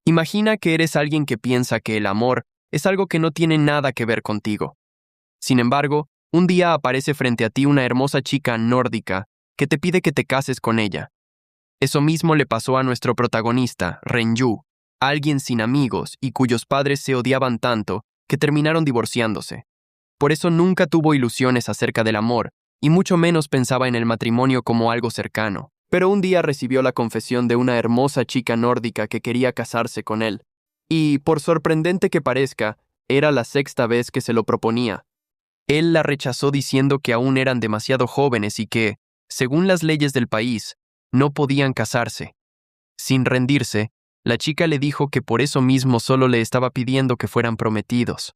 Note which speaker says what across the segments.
Speaker 1: Imagina que eres alguien que piensa que el amor es algo que no tiene nada que ver contigo. Sin embargo, un día aparece frente a ti una hermosa chica nórdica que te pide que te cases con ella. Eso mismo le pasó a nuestro protagonista, Renju, alguien sin amigos y cuyos padres se odiaban tanto que terminaron divorciándose. Por eso nunca tuvo ilusiones acerca del amor, y mucho menos pensaba en el matrimonio como algo cercano. Pero un día recibió la confesión de una hermosa chica nórdica que quería casarse con él. Y, por sorprendente que parezca, era la sexta vez que se lo proponía. Él la rechazó diciendo que aún eran demasiado jóvenes y que, según las leyes del país, no podían casarse. Sin rendirse, la chica le dijo que por eso mismo solo le estaba pidiendo que fueran prometidos.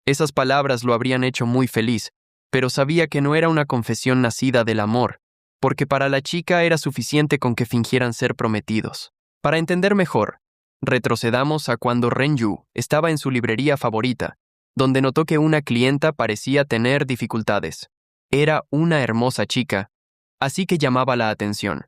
Speaker 1: Esas palabras lo habrían hecho muy feliz, pero sabía que no era una confesión nacida del amor, porque para la chica era suficiente con que fingieran ser prometidos. Para entender mejor, retrocedamos a cuando Renju estaba en su librería favorita, donde notó que una clienta parecía tener dificultades. Era una hermosa chica, así que llamaba la atención.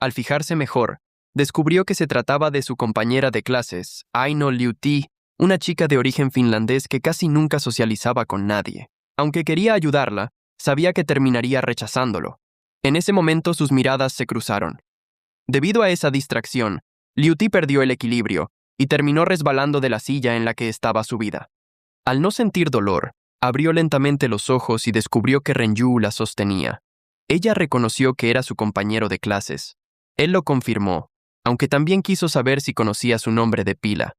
Speaker 1: Al fijarse mejor, descubrió que se trataba de su compañera de clases, Aino Liu-ti, una chica de origen finlandés que casi nunca socializaba con nadie. Aunque quería ayudarla, sabía que terminaría rechazándolo. En ese momento sus miradas se cruzaron. Debido a esa distracción, Liu-ti perdió el equilibrio y terminó resbalando de la silla en la que estaba subida. Al no sentir dolor, abrió lentamente los ojos y descubrió que Renju la sostenía. Ella reconoció que era su compañero de clases. Él lo confirmó, aunque también quiso saber si conocía su nombre de pila.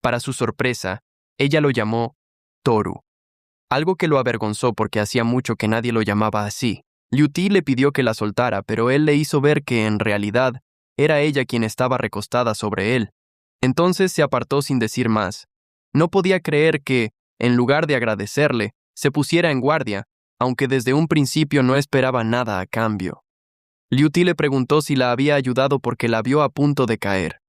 Speaker 1: Para su sorpresa, ella lo llamó Toru, algo que lo avergonzó porque hacía mucho que nadie lo llamaba así. Liu-ti le pidió que la soltara, pero él le hizo ver que, en realidad, era ella quien estaba recostada sobre él. Entonces se apartó sin decir más. No podía creer que, en lugar de agradecerle, se pusiera en guardia, aunque desde un principio no esperaba nada a cambio. Liu-ti le preguntó si la había ayudado porque la vio a punto de caer.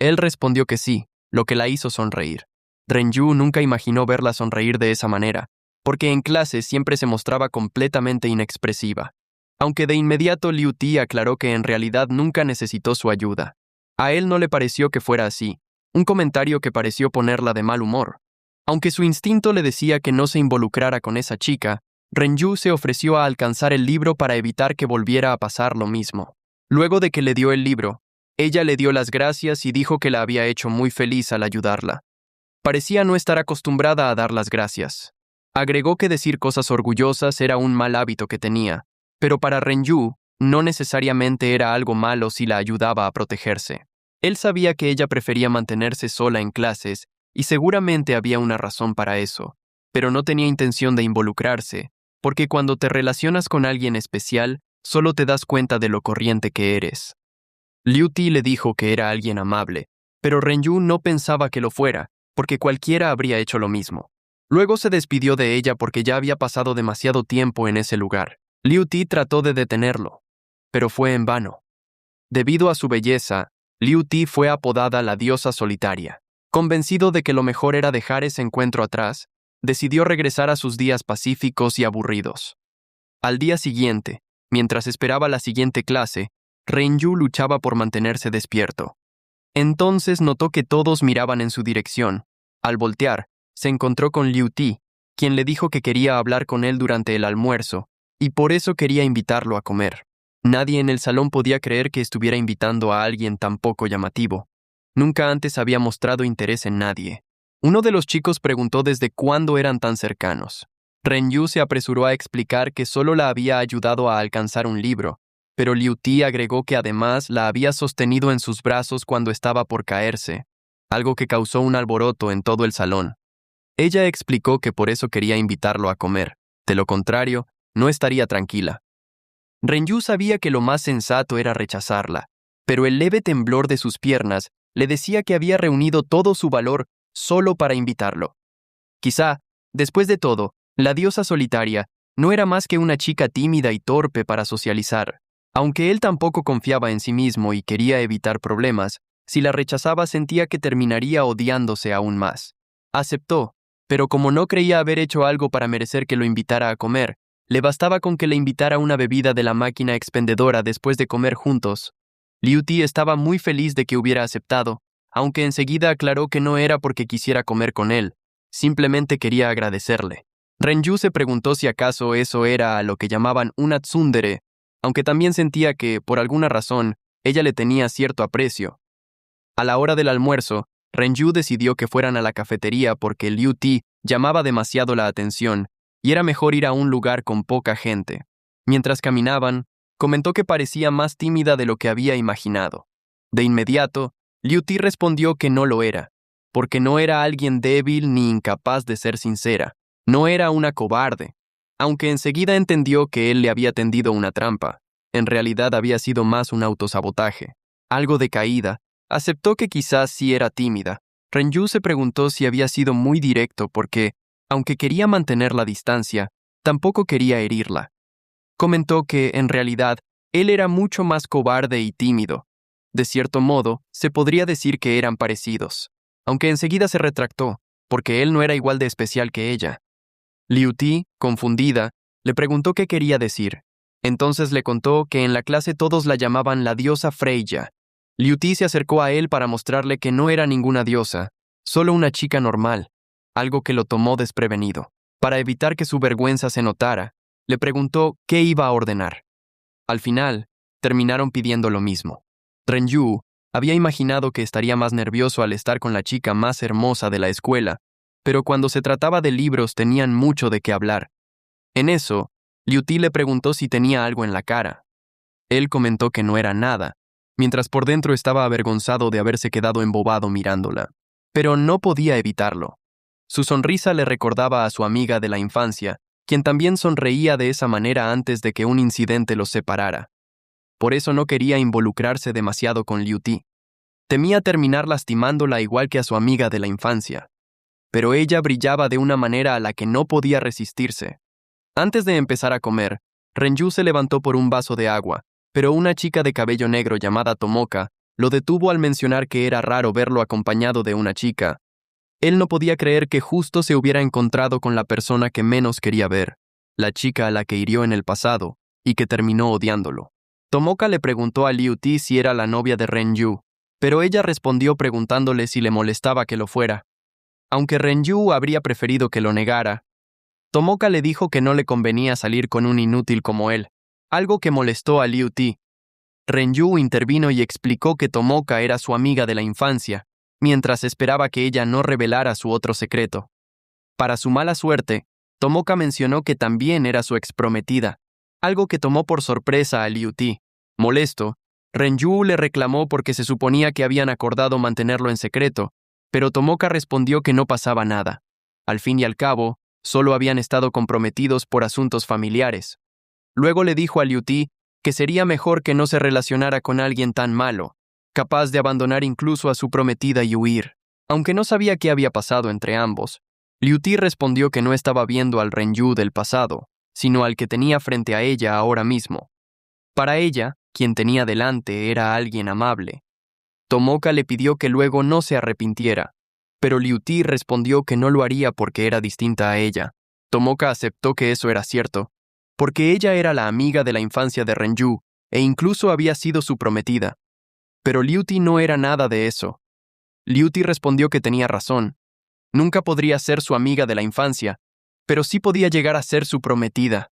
Speaker 1: Él respondió que sí, lo que la hizo sonreír. Renju nunca imaginó verla sonreír de esa manera, porque en clase siempre se mostraba completamente inexpresiva. Aunque de inmediato Liu-ti aclaró que en realidad nunca necesitó su ayuda. A él no le pareció que fuera así, un comentario que pareció ponerla de mal humor. Aunque su instinto le decía que no se involucrara con esa chica, Renju se ofreció a alcanzar el libro para evitar que volviera a pasar lo mismo. Luego de que le dio el libro, ella le dio las gracias y dijo que la había hecho muy feliz al ayudarla. Parecía no estar acostumbrada a dar las gracias. Agregó que decir cosas orgullosas era un mal hábito que tenía, pero para Renju no necesariamente era algo malo si la ayudaba a protegerse. Él sabía que ella prefería mantenerse sola en clases y seguramente había una razón para eso, pero no tenía intención de involucrarse, porque cuando te relacionas con alguien especial, solo te das cuenta de lo corriente que eres. Liu-ti le dijo que era alguien amable, pero Renju no pensaba que lo fuera, porque cualquiera habría hecho lo mismo. Luego se despidió de ella porque ya había pasado demasiado tiempo en ese lugar. Liu-ti trató de detenerlo, pero fue en vano. Debido a su belleza, Liu-ti fue apodada la diosa solitaria. Convencido de que lo mejor era dejar ese encuentro atrás, decidió regresar a sus días pacíficos y aburridos. Al día siguiente, mientras esperaba la siguiente clase, Renju luchaba por mantenerse despierto. Entonces notó que todos miraban en su dirección. Al voltear, se encontró con Liu-ti, quien le dijo que quería hablar con él durante el almuerzo, y por eso quería invitarlo a comer. Nadie en el salón podía creer que estuviera invitando a alguien tan poco llamativo. Nunca antes había mostrado interés en nadie. Uno de los chicos preguntó desde cuándo eran tan cercanos. Renju se apresuró a explicar que solo la había ayudado a alcanzar un libro, pero Liu-ti agregó que además la había sostenido en sus brazos cuando estaba por caerse, algo que causó un alboroto en todo el salón. Ella explicó que por eso quería invitarlo a comer, de lo contrario, no estaría tranquila. Renju sabía que lo más sensato era rechazarla, pero el leve temblor de sus piernas le decía que había reunido todo su valor solo para invitarlo. Quizá, después de todo, la diosa solitaria no era más que una chica tímida y torpe para socializar. Aunque él tampoco confiaba en sí mismo y quería evitar problemas, si la rechazaba sentía que terminaría odiándose aún más. Aceptó, pero como no creía haber hecho algo para merecer que lo invitara a comer, le bastaba con que le invitara una bebida de la máquina expendedora después de comer juntos. Liu-ti estaba muy feliz de que hubiera aceptado, aunque enseguida aclaró que no era porque quisiera comer con él, simplemente quería agradecerle. Renju se preguntó si acaso eso era a lo que llamaban una tsundere, aunque también sentía que, por alguna razón, ella le tenía cierto aprecio. A la hora del almuerzo, Renju decidió que fueran a la cafetería porque Liu Ti llamaba demasiado la atención y era mejor ir a un lugar con poca gente. Mientras caminaban, comentó que parecía más tímida de lo que había imaginado. De inmediato, Liu Ti respondió que no lo era, porque no era alguien débil ni incapaz de ser sincera. No era una cobarde, aunque enseguida entendió que él le había tendido una trampa. En realidad había sido más un autosabotaje. Algo decaída, aceptó que quizás sí era tímida. Renju se preguntó si había sido muy directo porque, aunque quería mantener la distancia, tampoco quería herirla. Comentó que, en realidad, él era mucho más cobarde y tímido. De cierto modo, se podría decir que eran parecidos, aunque enseguida se retractó, porque él no era igual de especial que ella. Liu Ti, confundida, le preguntó qué quería decir. Entonces le contó que en la clase todos la llamaban la diosa Freya. Liu Ti se acercó a él para mostrarle que no era ninguna diosa, solo una chica normal, algo que lo tomó desprevenido. Para evitar que su vergüenza se notara, le preguntó qué iba a ordenar. Al final, terminaron pidiendo lo mismo. Renju había imaginado que estaría más nervioso al estar con la chica más hermosa de la escuela, pero cuando se trataba de libros tenían mucho de qué hablar. En eso, Liu Ti le preguntó si tenía algo en la cara. Él comentó que no era nada, mientras por dentro estaba avergonzado de haberse quedado embobado mirándola. Pero no podía evitarlo. Su sonrisa le recordaba a su amiga de la infancia, quien también sonreía de esa manera antes de que un incidente los separara. Por eso no quería involucrarse demasiado con Liu Ti. Temía terminar lastimándola igual que a su amiga de la infancia. Pero ella brillaba de una manera a la que no podía resistirse. Antes de empezar a comer, Renju se levantó por un vaso de agua, pero una chica de cabello negro llamada Tomoka lo detuvo al mencionar que era raro verlo acompañado de una chica. Él no podía creer que justo se hubiera encontrado con la persona que menos quería ver, la chica a la que hirió en el pasado y que terminó odiándolo. Tomoka le preguntó a Liu Ti si era la novia de Renju, pero ella respondió preguntándole si le molestaba que lo fuera. Aunque Renju habría preferido que lo negara, Tomoka le dijo que no le convenía salir con un inútil como él, algo que molestó a Liu Ti. Renju intervino y explicó que Tomoka era su amiga de la infancia, mientras esperaba que ella no revelara su otro secreto. Para su mala suerte, Tomoka mencionó que también era su exprometida, algo que tomó por sorpresa a Liu Ti. Molesto, Renju le reclamó porque se suponía que habían acordado mantenerlo en secreto, pero Tomoka respondió que no pasaba nada. Al fin y al cabo, solo habían estado comprometidos por asuntos familiares. Luego le dijo a Liu Ti que sería mejor que no se relacionara con alguien tan malo, capaz de abandonar incluso a su prometida y huir. Aunque no sabía qué había pasado entre ambos, Liu Ti respondió que no estaba viendo al Renju del pasado, sino al que tenía frente a ella ahora mismo. Para ella, quien tenía delante era alguien amable. Tomoka le pidió que luego no se arrepintiera, pero Liu Ti respondió que no lo haría porque era distinta a ella. Tomoka aceptó que eso era cierto, porque ella era la amiga de la infancia de Renju e incluso había sido su prometida. Pero Liu Ti no era nada de eso. Liu Ti respondió que tenía razón. Nunca podría ser su amiga de la infancia, pero sí podía llegar a ser su prometida.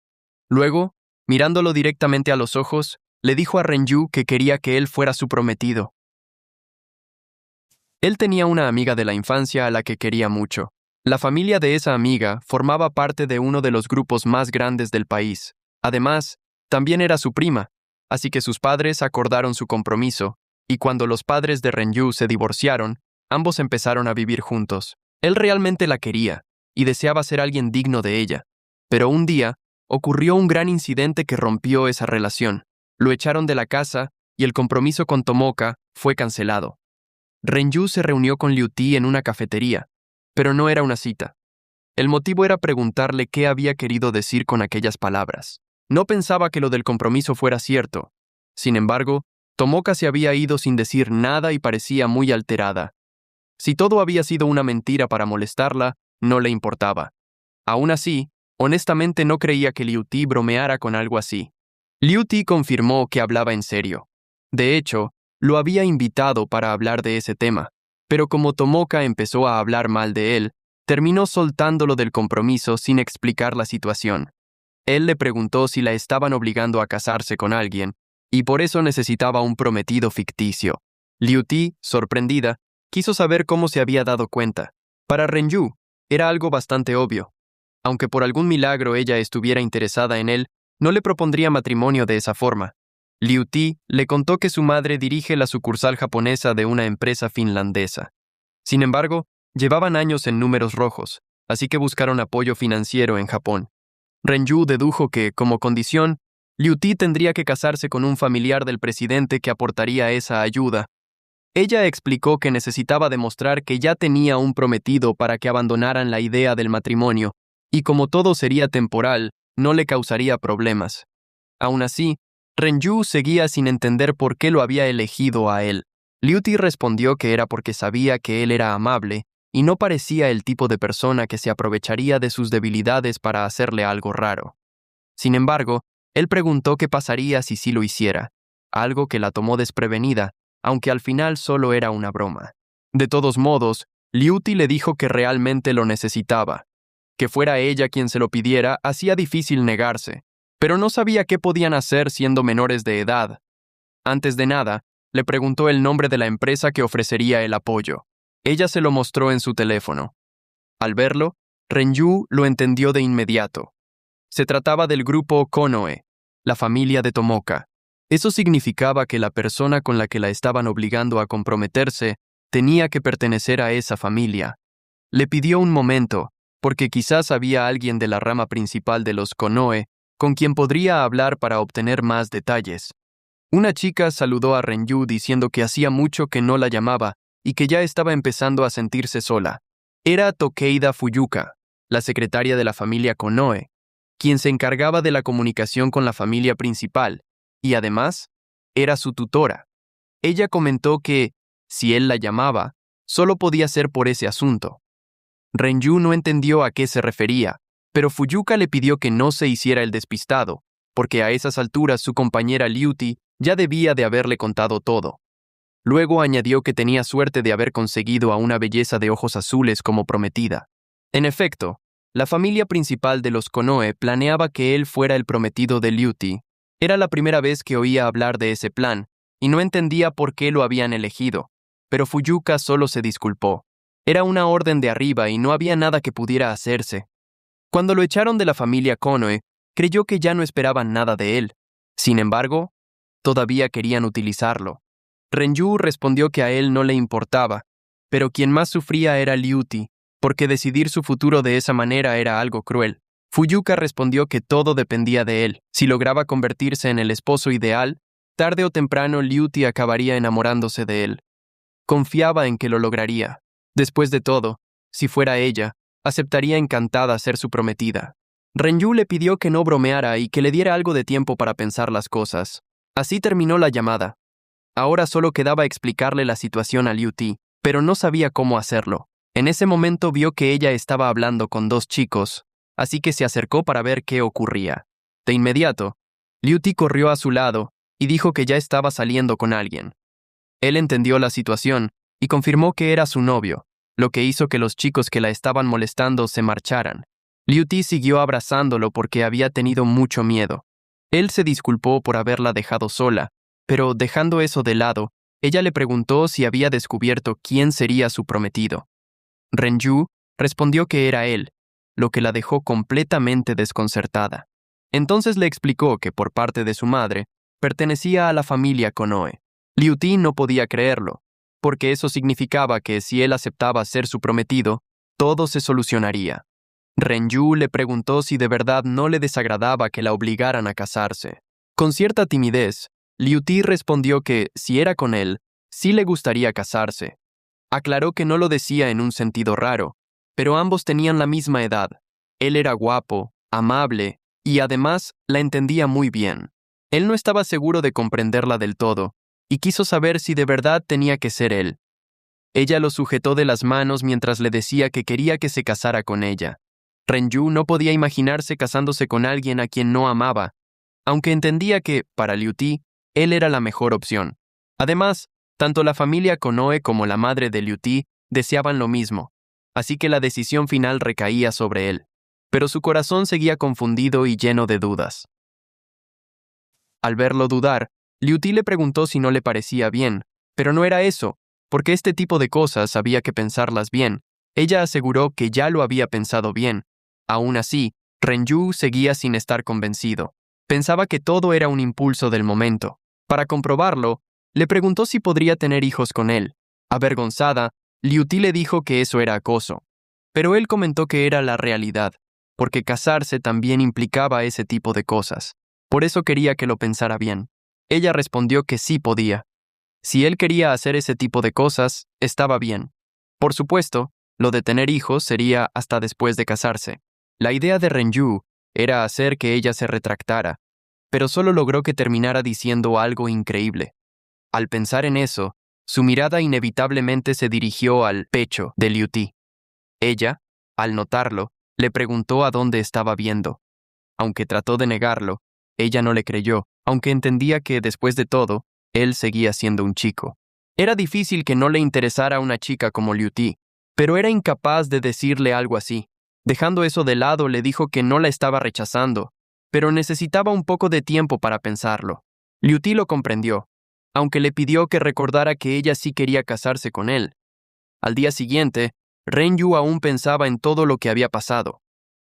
Speaker 1: Luego, mirándolo directamente a los ojos, le dijo a Renju que quería que él fuera su prometido. Él tenía una amiga de la infancia a la que quería mucho. La familia de esa amiga formaba parte de uno de los grupos más grandes del país. Además, también era su prima, así que sus padres acordaron su compromiso, y cuando los padres de Renju se divorciaron, ambos empezaron a vivir juntos. Él realmente la quería, y deseaba ser alguien digno de ella. Pero un día, ocurrió un gran incidente que rompió esa relación. Lo echaron de la casa, y el compromiso con Tomoka fue cancelado. Renju se reunió con Liu Ti en una cafetería, pero no era una cita. El motivo era preguntarle qué había querido decir con aquellas palabras. No pensaba que lo del compromiso fuera cierto. Sin embargo, Tomoka se había ido sin decir nada y parecía muy alterada. Si todo había sido una mentira para molestarla, no le importaba. Aún así, honestamente no creía que Liu Ti bromeara con algo así. Liu Ti confirmó que hablaba en serio. De hecho, lo había invitado para hablar de ese tema. Pero como Tomoka empezó a hablar mal de él, terminó soltándolo del compromiso sin explicar la situación. Él le preguntó si la estaban obligando a casarse con alguien, y por eso necesitaba un prometido ficticio. Liu Ti, sorprendida, quiso saber cómo se había dado cuenta. Para Renju, era algo bastante obvio. Aunque por algún milagro ella estuviera interesada en él, no le propondría matrimonio de esa forma. Liu Ti le contó que su madre dirige la sucursal japonesa de una empresa finlandesa. Sin embargo, llevaban años en números rojos, así que buscaron apoyo financiero en Japón. Renju dedujo que, como condición, Liu Ti tendría que casarse con un familiar del presidente que aportaría esa ayuda. Ella explicó que necesitaba demostrar que ya tenía un prometido para que abandonaran la idea del matrimonio, y como todo sería temporal, no le causaría problemas. Aún así, Renju seguía sin entender por qué lo había elegido a él. Liu Ti respondió que era porque sabía que él era amable y no parecía el tipo de persona que se aprovecharía de sus debilidades para hacerle algo raro. Sin embargo, él preguntó qué pasaría si sí lo hiciera, algo que la tomó desprevenida, aunque al final solo era una broma. De todos modos, Liu Ti le dijo que realmente lo necesitaba. Que fuera ella quien se lo pidiera hacía difícil negarse, pero no sabía qué podían hacer siendo menores de edad. Antes de nada, le preguntó el nombre de la empresa que ofrecería el apoyo. Ella se lo mostró en su teléfono. Al verlo, Renju lo entendió de inmediato. Se trataba del grupo Konoe, la familia de Tomoka. Eso significaba que la persona con la que la estaban obligando a comprometerse tenía que pertenecer a esa familia. Le pidió un momento, porque quizás había alguien de la rama principal de los Konoe con quien podría hablar para obtener más detalles. Una chica saludó a Renju diciendo que hacía mucho que no la llamaba y que ya estaba empezando a sentirse sola. Era Tokeida Fuyuka, la secretaria de la familia Konoe, quien se encargaba de la comunicación con la familia principal, y además, era su tutora. Ella comentó que, si él la llamaba, solo podía ser por ese asunto. Renju no entendió a qué se refería, pero Fuyuka le pidió que no se hiciera el despistado, porque a esas alturas su compañera Liu Ti ya debía de haberle contado todo. Luego añadió que tenía suerte de haber conseguido a una belleza de ojos azules como prometida. En efecto, la familia principal de los Konoe planeaba que él fuera el prometido de Liu Ti. Era la primera vez que oía hablar de ese plan, y no entendía por qué lo habían elegido, pero Fuyuka solo se disculpó. Era una orden de arriba y no había nada que pudiera hacerse. Cuando lo echaron de la familia Konoe, creyó que ya no esperaban nada de él. Sin embargo, todavía querían utilizarlo. Renju respondió que a él no le importaba, pero quien más sufría era Liu Ti, porque decidir su futuro de esa manera era algo cruel. Fuyuka respondió que todo dependía de él. Si lograba convertirse en el esposo ideal, tarde o temprano Liu Ti acabaría enamorándose de él. Confiaba en que lo lograría. Después de todo, si fuera ella, aceptaría encantada ser su prometida. Renju le pidió que no bromeara y que le diera algo de tiempo para pensar las cosas. Así terminó la llamada. Ahora solo quedaba explicarle la situación a Liu Ti, pero no sabía cómo hacerlo. En ese momento vio que ella estaba hablando con dos chicos, así que se acercó para ver qué ocurría. De inmediato, Liu Ti corrió a su lado y dijo que ya estaba saliendo con alguien. Él entendió la situación y confirmó que era su novio, lo que hizo que los chicos que la estaban molestando se marcharan. Liu Ti siguió abrazándolo porque había tenido mucho miedo. Él se disculpó por haberla dejado sola, pero dejando eso de lado, ella le preguntó si había descubierto quién sería su prometido. Renju respondió que era él, lo que la dejó completamente desconcertada. Entonces le explicó que por parte de su madre, pertenecía a la familia Konoe. Liu Ti no podía creerlo, porque eso significaba que si él aceptaba ser su prometido, todo se solucionaría. Renju le preguntó si de verdad no le desagradaba que la obligaran a casarse. Con cierta timidez, Liu Ti respondió que, si era con él, sí le gustaría casarse. Aclaró que no lo decía en un sentido raro, pero ambos tenían la misma edad. Él era guapo, amable, y además la entendía muy bien. Él no estaba seguro de comprenderla del todo, y quiso saber si de verdad tenía que ser él. Ella lo sujetó de las manos mientras le decía que quería que se casara con ella. Renju no podía imaginarse casándose con alguien a quien no amaba, aunque entendía que, para Liu Ti, él era la mejor opción. Además, Tanto la familia Konoe como la madre de Liu-ti deseaban lo mismo, así que la decisión final recaía sobre él. Pero su corazón seguía confundido y lleno de dudas. Al verlo dudar, Liu-ti le preguntó si no le parecía bien, pero no era eso, porque este tipo de cosas había que pensarlas bien. Ella aseguró que ya lo había pensado bien. Aún así, Renju seguía sin estar convencido. Pensaba que todo era un impulso del momento. Para comprobarlo, le preguntó si podría tener hijos con él. Avergonzada, Liu-ti le dijo que eso era acoso. Pero él comentó que era la realidad, porque casarse también implicaba ese tipo de cosas. Por eso quería que lo pensara bien. Ella respondió que sí podía. Si él quería hacer ese tipo de cosas, estaba bien. Por supuesto, lo de tener hijos sería hasta después de casarse. La idea de Renju era hacer que ella se retractara, pero solo logró que terminara diciendo algo increíble. Al pensar en eso, su mirada inevitablemente se dirigió al pecho de Liu-ti. Ella, al notarlo, le preguntó a dónde estaba viendo. Aunque trató de negarlo, ella no le creyó, aunque entendía que, después de todo, él seguía siendo un chico. Era difícil que no le interesara a una chica como Liu-ti, pero era incapaz de decirle algo así. Dejando eso de lado, le dijo que no la estaba rechazando, pero necesitaba un poco de tiempo para pensarlo. Liu-ti lo comprendió, aunque le pidió que recordara que ella sí quería casarse con él. Al día siguiente, Renju aún pensaba en todo lo que había pasado.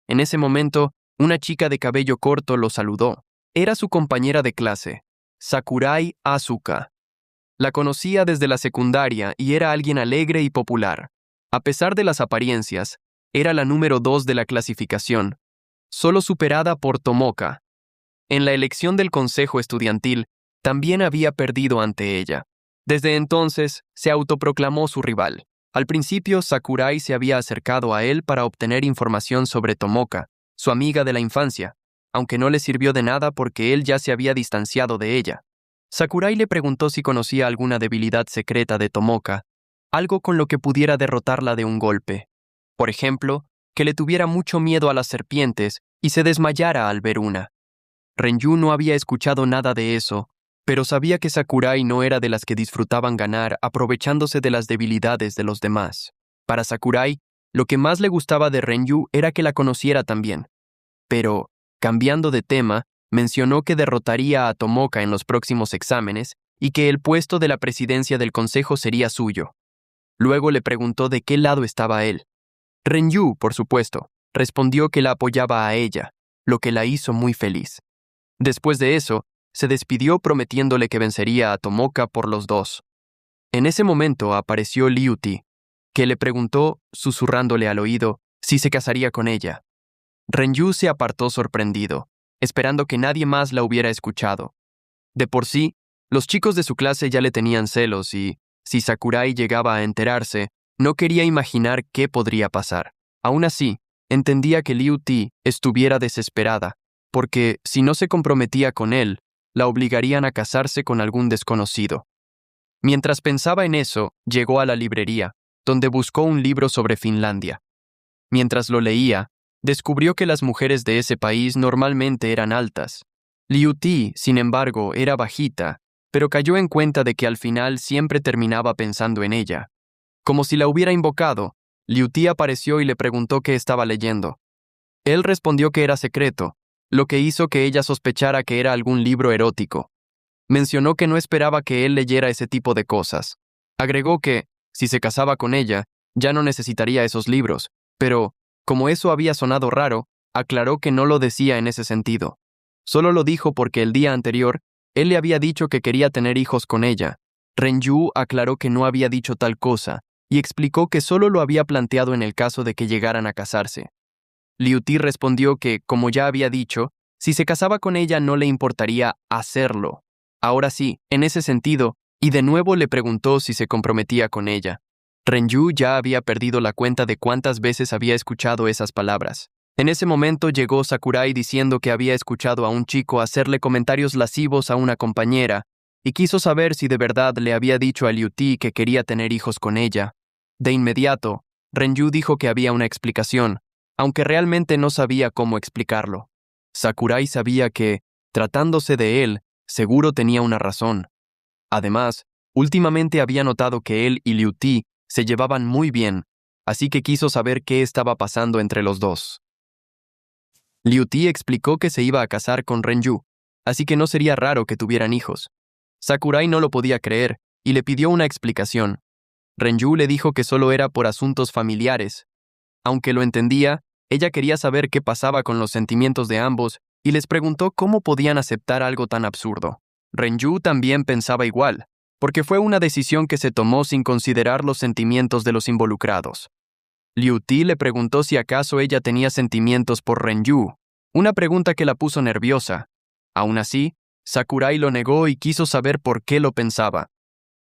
Speaker 1: En ese momento, una chica de cabello corto lo saludó. Era su compañera de clase, Sakurai Asuka. La conocía desde la secundaria y era alguien alegre y popular. A pesar de las apariencias, era la número 2 de la clasificación, solo superada por Tomoka. En la elección del consejo estudiantil, también había perdido ante ella. Desde entonces, se autoproclamó su rival. Al principio, Sakurai se había acercado a él para obtener información sobre Tomoka, su amiga de la infancia, aunque no le sirvió de nada porque él ya se había distanciado de ella. Sakurai le preguntó si conocía alguna debilidad secreta de Tomoka, algo con lo que pudiera derrotarla de un golpe. Por ejemplo, que le tuviera mucho miedo a las serpientes y se desmayara al ver una. Renju no había escuchado nada de eso, pero sabía que Sakurai no era de las que disfrutaban ganar aprovechándose de las debilidades de los demás. Para Sakurai, lo que más le gustaba de Renju era que la conociera también. Pero, cambiando de tema, mencionó que derrotaría a Tomoka en los próximos exámenes y que el puesto de la presidencia del consejo sería suyo. Luego le preguntó de qué lado estaba él. Renju, por supuesto, respondió que la apoyaba a ella, lo que la hizo muy feliz. Después de eso, se despidió prometiéndole que vencería a Tomoka por los dos. En ese momento apareció Liu-ti, que le preguntó, susurrándole al oído, si se casaría con ella. Renju se apartó sorprendido, esperando que nadie más la hubiera escuchado. De por sí, los chicos de su clase ya le tenían celos y, si Sakurai llegaba a enterarse, no quería imaginar qué podría pasar. Aún así, entendía que Liu-ti estuviera desesperada, porque si no se comprometía con él, la obligarían a casarse con algún desconocido. Mientras pensaba en eso, llegó a la librería, donde buscó un libro sobre Finlandia. Mientras lo leía, descubrió que las mujeres de ese país normalmente eran altas. Liu-ti, sin embargo, era bajita, pero cayó en cuenta de que al final siempre terminaba pensando en ella. Como si la hubiera invocado, Liu-ti apareció y le preguntó qué estaba leyendo. Él respondió que era secreto, lo que hizo que ella sospechara que era algún libro erótico. Mencionó que no esperaba que él leyera ese tipo de cosas. Agregó que, si se casaba con ella, ya no necesitaría esos libros, pero, como eso había sonado raro, aclaró que no lo decía en ese sentido. Solo lo dijo porque el día anterior, él le había dicho que quería tener hijos con ella. Renju aclaró que no había dicho tal cosa, y explicó que solo lo había planteado en el caso de que llegaran a casarse. Liu-ti respondió que, como ya había dicho, si se casaba con ella no le importaría hacerlo. Ahora sí, en ese sentido, y de nuevo le preguntó si se comprometía con ella. Renju ya había perdido la cuenta de cuántas veces había escuchado esas palabras. En ese momento llegó Sakurai diciendo que había escuchado a un chico hacerle comentarios lascivos a una compañera, y quiso saber si de verdad le había dicho a Liu-ti que quería tener hijos con ella. De inmediato, Renju dijo que había una explicación, aunque realmente no sabía cómo explicarlo. Sakurai sabía que, tratándose de él, seguro tenía una razón. Además, Últimamente había notado que él y Liu Ti se llevaban muy bien, así que quiso saber qué estaba pasando entre los dos. Liu Ti explicó que se iba a casar con Renyu, así que no sería raro que tuvieran hijos. Sakurai no lo podía creer y le pidió una explicación. Renyu le dijo que solo era por asuntos familiares. Aunque lo entendía, ella quería saber qué pasaba con los sentimientos de ambos y les preguntó cómo podían aceptar algo tan absurdo. Renyu también pensaba igual, porque fue una decisión que se tomó sin considerar los sentimientos de los involucrados. Liu Ti le preguntó si acaso ella tenía sentimientos por Renyu, una pregunta que la puso nerviosa. Aún así, Sakurai lo negó y quiso saber por qué lo pensaba.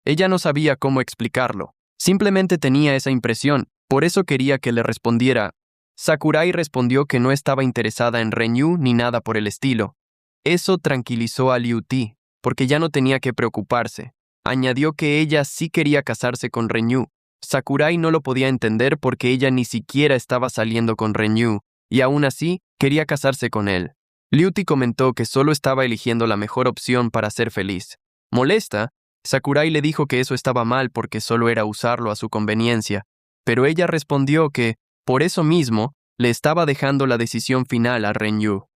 Speaker 1: Ella no sabía cómo explicarlo, simplemente tenía esa impresión, por eso quería que le respondiera. Sakurai respondió que no estaba interesada en Renyu ni nada por el estilo. Eso tranquilizó a Liu Ti, porque ya no tenía que preocuparse. Añadió que ella sí quería casarse con Renyu. Sakurai no lo podía entender porque ella ni siquiera estaba saliendo con Renyu, y aún así quería casarse con él. Liu Ti comentó que solo estaba eligiendo la mejor opción para ser feliz. Molesta, Sakurai le dijo que eso estaba mal porque solo era usarlo a su conveniencia, pero ella respondió que, por eso mismo, le estaba dejando la decisión final a Renyu.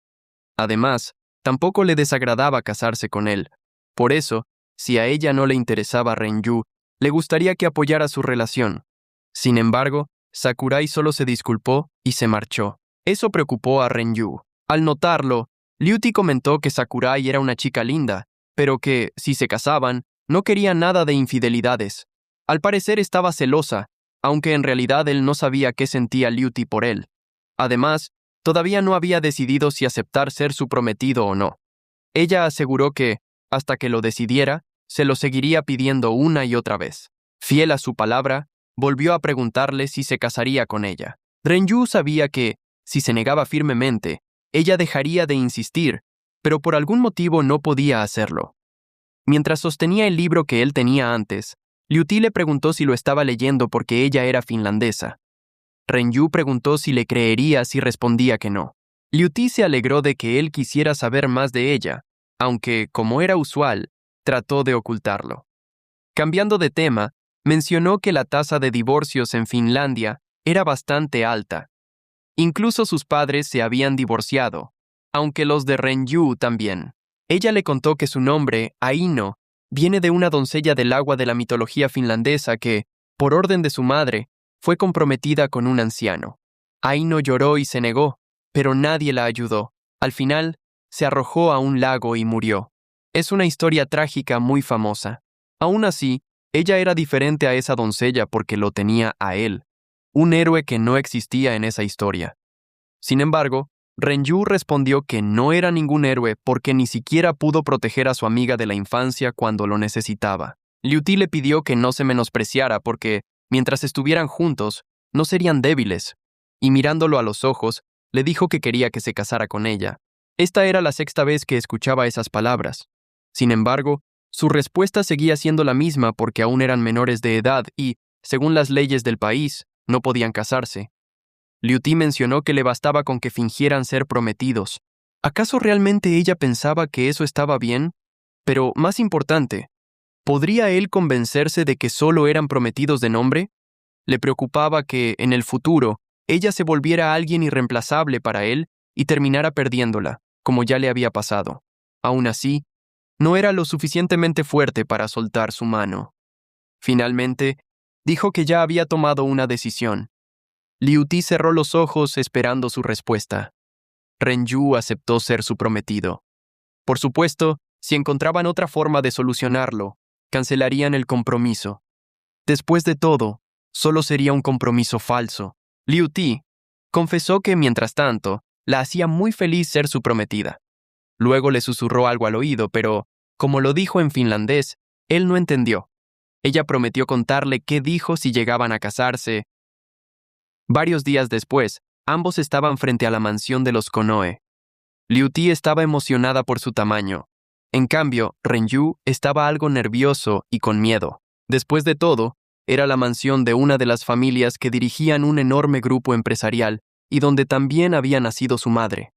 Speaker 1: Además, tampoco le desagradaba casarse con él. Por eso, si a ella no le interesaba Renyu, le gustaría que apoyara su relación. Sin embargo, Sakurai solo se disculpó y se marchó. Eso preocupó a Renyu. Al notarlo, Liu Ti comentó que Sakurai era una chica linda, pero que, si se casaban, no quería nada de infidelidades. Al parecer estaba celosa, aunque en realidad él no sabía qué sentía Liu Ti por él. Además, todavía no había decidido si aceptar ser su prometido o no. Ella aseguró que, hasta que lo decidiera, se lo seguiría pidiendo una y otra vez. Fiel a su palabra, volvió a preguntarle si se casaría con ella. Renyu sabía que, si se negaba firmemente, ella dejaría de insistir, pero por algún motivo no podía hacerlo. Mientras sostenía el libro que él tenía antes, Liu Ti le preguntó si lo estaba leyendo porque ella era finlandesa. Renyu preguntó si le creería si respondía que no. Liu Ti se alegró de que él quisiera saber más de ella, aunque, como era usual, trató de ocultarlo. Cambiando de tema, mencionó que la tasa de divorcios en Finlandia era bastante alta. Incluso sus padres se habían divorciado, aunque los de Renyu también. Ella le contó que su nombre, Aino, viene de una doncella del agua de la mitología finlandesa que, por orden de su madre, fue comprometida con un anciano. Aino lloró y se negó, pero nadie la ayudó. Al final, se arrojó a un lago y murió. Es una historia trágica muy famosa. Aún así, ella era diferente a esa doncella porque lo tenía a él, un héroe que no existía en esa historia. Sin embargo, Renyu respondió que no era ningún héroe porque ni siquiera pudo proteger a su amiga de la infancia cuando lo necesitaba. Liu Ti le pidió que no se menospreciara porque, mientras estuvieran juntos, no serían débiles, y mirándolo a los ojos, le dijo que quería que se casara con ella. Esta era la sexta vez que escuchaba esas palabras. Sin embargo, su respuesta seguía siendo la misma porque aún eran menores de edad y, según las leyes del país, no podían casarse. Liu Ti mencionó que le bastaba con que fingieran ser prometidos. ¿Acaso realmente ella pensaba que eso estaba bien? Pero, más importante, ¿podría él convencerse de que solo eran prometidos de nombre? Le preocupaba que, en el futuro, ella se volviera alguien irreemplazable para él y terminara perdiéndola, como ya le había pasado. Aún así, no era lo suficientemente fuerte para soltar su mano. Finalmente, dijo que ya había tomado una decisión. Liu Ti cerró los ojos esperando su respuesta. Renyu aceptó ser su prometido. Por supuesto, si encontraban otra forma de solucionarlo, cancelarían el compromiso. Después de todo, solo sería un compromiso falso. Liu Ti confesó que, mientras tanto, la hacía muy feliz ser su prometida. Luego le susurró algo al oído, pero, como lo dijo en finlandés, él no entendió. Ella prometió contarle qué dijo si llegaban a casarse. Varios días después, ambos estaban frente a la mansión de los Konoe. Liu Ti estaba emocionada por su tamaño. En cambio, Renyu estaba algo nervioso y con miedo. Después de todo, era la mansión de una de las familias que dirigían un enorme grupo empresarial y donde también había nacido su madre.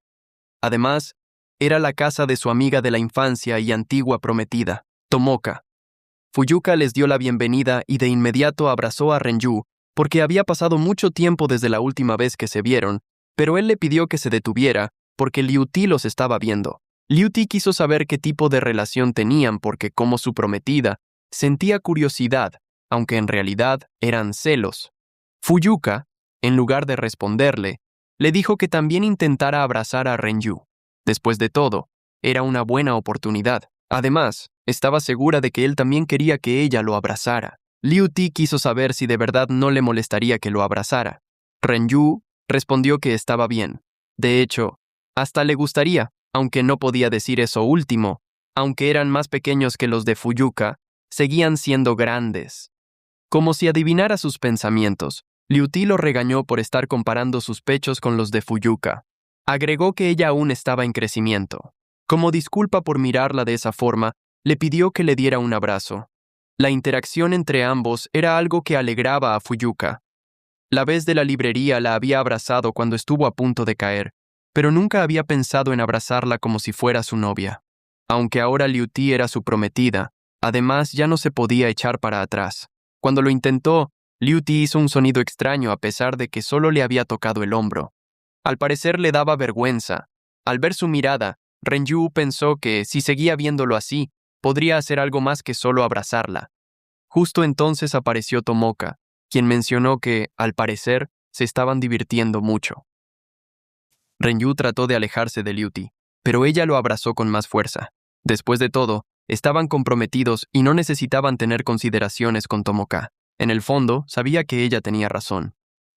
Speaker 1: Además, era la casa de su amiga de la infancia y antigua prometida, Tomoka. Fuyuka les dio la bienvenida y de inmediato abrazó a Renju, porque había pasado mucho tiempo desde la última vez que se vieron, pero él le pidió que se detuviera porque Liu Ti los estaba viendo. Liu Ti quiso saber qué tipo de relación tenían porque, como su prometida, sentía curiosidad, aunque en realidad eran celos. Fuyuka, en lugar de responderle, le dijo que también intentara abrazar a Renju. Después de todo, era una buena oportunidad. Además, estaba segura de que él también quería que ella lo abrazara. Liu Ti quiso saber si de verdad no le molestaría que lo abrazara. Renju respondió que estaba bien. De hecho, hasta le gustaría, aunque no podía decir eso último. Aunque eran más pequeños que los de Fuyuka, seguían siendo grandes. Como si adivinara sus pensamientos, Liu Ti lo regañó por estar comparando sus pechos con los de Fuyuka. Agregó que ella aún estaba en crecimiento. Como disculpa por mirarla de esa forma, le pidió que le diera un abrazo. La interacción entre ambos era algo que alegraba a Fuyuka. La vez de la librería la había abrazado cuando estuvo a punto de caer, pero nunca había pensado en abrazarla como si fuera su novia. Aunque ahora Liu Ti era su prometida, además ya no se podía echar para atrás. Cuando lo intentó, Liu Ti hizo un sonido extraño a pesar de que solo le había tocado el hombro. Al parecer le daba vergüenza. Al ver su mirada, Renju pensó que, si seguía viéndolo así, podría hacer algo más que solo abrazarla. Justo entonces apareció Tomoka, quien mencionó que, al parecer, se estaban divirtiendo mucho. Renju trató de alejarse de Liu Ti, pero ella lo abrazó con más fuerza. Después de todo, estaban comprometidos y no necesitaban tener consideraciones con Tomoka. En el fondo, sabía que ella tenía razón.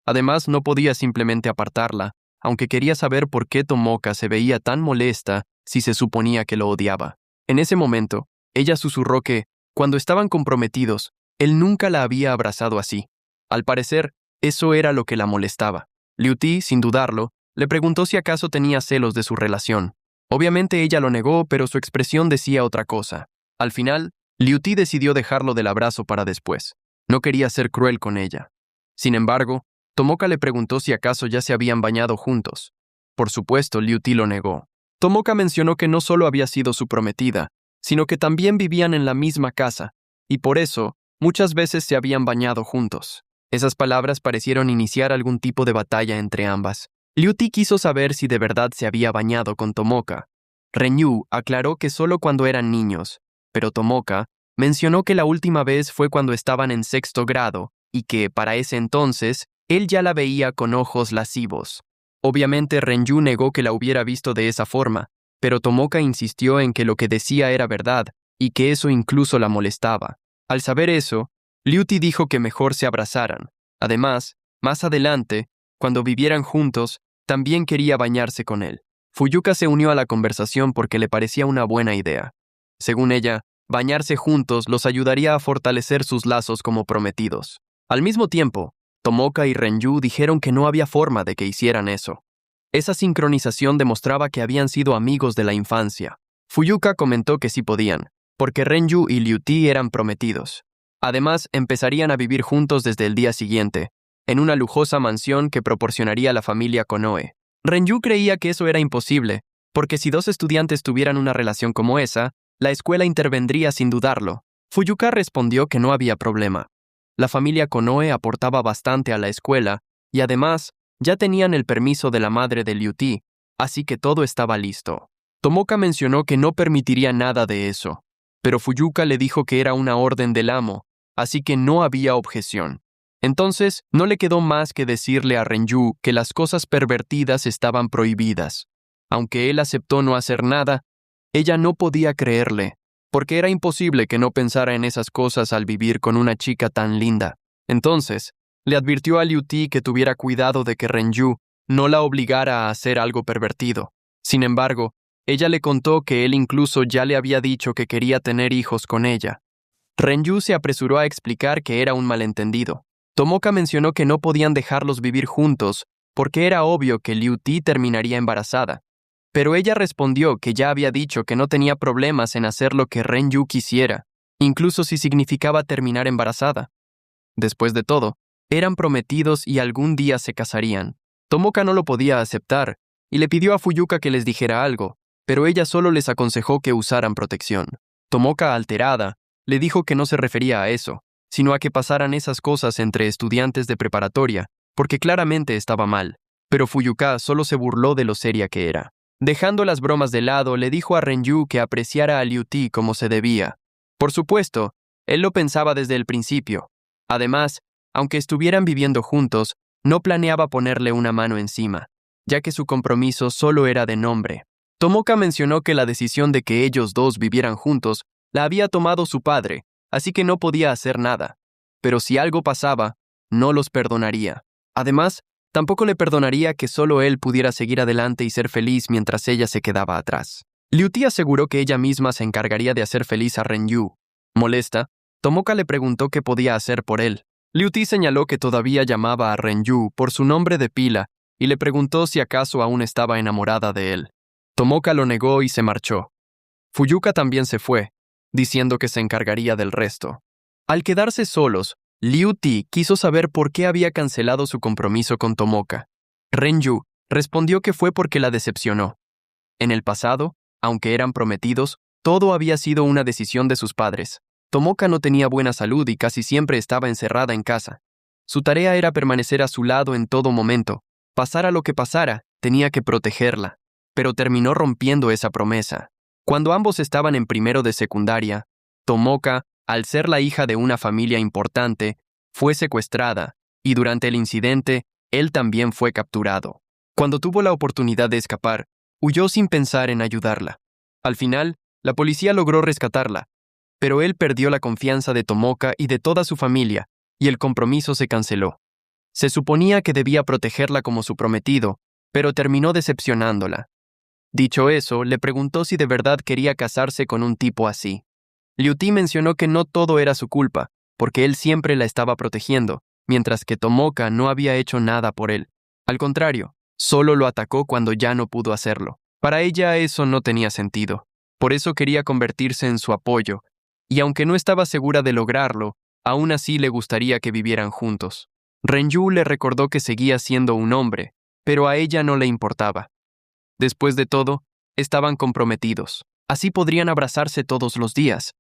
Speaker 1: Además, no podía simplemente apartarla, aunque quería saber por qué Tomoka se veía tan molesta si se suponía que lo odiaba. En ese momento, ella susurró que, cuando estaban comprometidos, él nunca la había abrazado así. Al parecer, eso era lo que la molestaba. Liu Ti, sin dudarlo, le preguntó si acaso tenía celos de su relación. Obviamente ella lo negó, pero su expresión decía otra cosa. Al final, Liu Ti decidió dejarlo del abrazo para después. No quería ser cruel con ella. Sin embargo, Tomoka le preguntó si acaso ya se habían bañado juntos. Por supuesto, Liu Ti lo negó. Tomoka mencionó que no solo había sido su prometida, sino que también vivían en la misma casa, y por eso, muchas veces se habían bañado juntos. Esas palabras parecieron iniciar algún tipo de batalla entre ambas. Liu Ti quiso saber si de verdad se había bañado con Tomoka. Renju aclaró que solo cuando eran niños, pero Tomoka mencionó que la última vez fue cuando estaban en 6º grado y que, para ese entonces, él ya la veía con ojos lascivos. Obviamente Renju negó que la hubiera visto de esa forma, pero Tomoka insistió en que lo que decía era verdad y que eso incluso la molestaba. Al saber eso, Liu Ti dijo que mejor se abrazaran. Además, más adelante, cuando vivieran juntos, también quería bañarse con él. Fuyuka se unió a la conversación porque le parecía una buena idea. Según ella, bañarse juntos los ayudaría a fortalecer sus lazos como prometidos. Al mismo tiempo, Tomoka y Renju dijeron que no había forma de que hicieran eso. Esa sincronización demostraba que habían sido amigos de la infancia. Fuyuka comentó que sí podían, porque Renju y Liu Ti eran prometidos. Además, empezarían a vivir juntos desde el día siguiente, en una lujosa mansión que proporcionaría la familia Konoe. Renju creía que eso era imposible, porque si 2 estudiantes tuvieran una relación como esa, la escuela intervendría sin dudarlo. Fuyuka respondió que no había problema. La familia Konoe aportaba bastante a la escuela, y además, ya tenían el permiso de la madre de Liu Ti, así que todo estaba listo. Tomoka mencionó que no permitiría nada de eso, pero Fuyuka le dijo que era una orden del amo, así que no había objeción. Entonces, no le quedó más que decirle a Renju que las cosas pervertidas estaban prohibidas. Aunque él aceptó no hacer nada, ella no podía creerle, porque era imposible que no pensara en esas cosas al vivir con una chica tan linda. Entonces, le advirtió a Liu Ti que tuviera cuidado de que Renju no la obligara a hacer algo pervertido. Sin embargo, ella le contó que él incluso ya le había dicho que quería tener hijos con ella. Renju se apresuró a explicar que era un malentendido. Tomoka mencionó que no podían dejarlos vivir juntos porque era obvio que Liu Ti terminaría embarazada. Pero ella respondió que ya había dicho que no tenía problemas en hacer lo que Renju quisiera, incluso si significaba terminar embarazada. Después de todo, eran prometidos y algún día se casarían. Tomoka no lo podía aceptar y le pidió a Fuyuka que les dijera algo, pero ella solo les aconsejó que usaran protección. Tomoka, alterada, le dijo que no se refería a eso, sino a que pasaran esas cosas entre estudiantes de preparatoria, porque claramente estaba mal. Pero Fuyuka solo se burló de lo seria que era. Dejando las bromas de lado, le dijo a Renju que apreciara a Liu Ti como se debía. Por supuesto, él lo pensaba desde el principio. Además, aunque estuvieran viviendo juntos, no planeaba ponerle una mano encima, ya que su compromiso solo era de nombre. Tomoka mencionó que la decisión de que ellos dos vivieran juntos la había tomado su padre, así que no podía hacer nada. Pero si algo pasaba, no los perdonaría. Además, tampoco le perdonaría que solo él pudiera seguir adelante y ser feliz mientras ella se quedaba atrás. Liu Ti aseguró que ella misma se encargaría de hacer feliz a Renju. Molesta, Tomoka le preguntó qué podía hacer por él. Liu Ti señaló que todavía llamaba a Renju por su nombre de pila y le preguntó si acaso aún estaba enamorada de él. Tomoka lo negó y se marchó. Fuyuka también se fue, diciendo que se encargaría del resto. Al quedarse solos, Liu Ti quiso saber por qué había cancelado su compromiso con Tomoka. Renju respondió que fue porque la decepcionó. En el pasado, aunque eran prometidos, todo había sido una decisión de sus padres. Tomoka no tenía buena salud y casi siempre estaba encerrada en casa. Su tarea era permanecer a su lado en todo momento. Pasara lo que pasara, tenía que protegerla. Pero terminó rompiendo esa promesa. Cuando ambos estaban en primero de secundaria, Tomoka, al ser la hija de una familia importante, fue secuestrada, y durante el incidente, él también fue capturado. Cuando tuvo la oportunidad de escapar, huyó sin pensar en ayudarla. Al final, la policía logró rescatarla, pero él perdió la confianza de Tomoka y de toda su familia, y el compromiso se canceló. Se suponía que debía protegerla como su prometido, pero terminó decepcionándola. Dicho eso, le preguntó si de verdad quería casarse con un tipo así. Liu Ti mencionó que no todo era su culpa, porque él siempre la estaba protegiendo, mientras que Tomoka no había hecho nada por él. Al contrario, solo lo atacó cuando ya no pudo hacerlo. Para ella eso no tenía sentido. Por eso quería convertirse en su apoyo, y aunque no estaba segura de lograrlo, aún así le gustaría que vivieran juntos. Renju le recordó que seguía siendo un hombre, pero a ella no le importaba. Después de todo, estaban comprometidos. Así podrían abrazarse todos los días.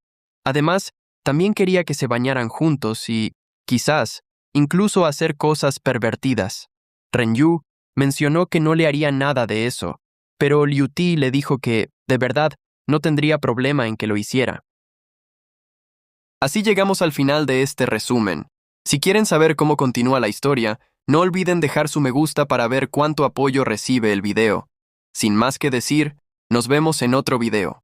Speaker 1: Además, también quería que se bañaran juntos y, quizás, incluso hacer cosas pervertidas. Renju mencionó que no le haría nada de eso, pero Liu Ti le dijo que, de verdad, no tendría problema en que lo hiciera. Así llegamos al final de este resumen. Si quieren saber cómo continúa la historia, no olviden dejar su me gusta para ver cuánto apoyo recibe el video. Sin más que decir, nos vemos en otro video.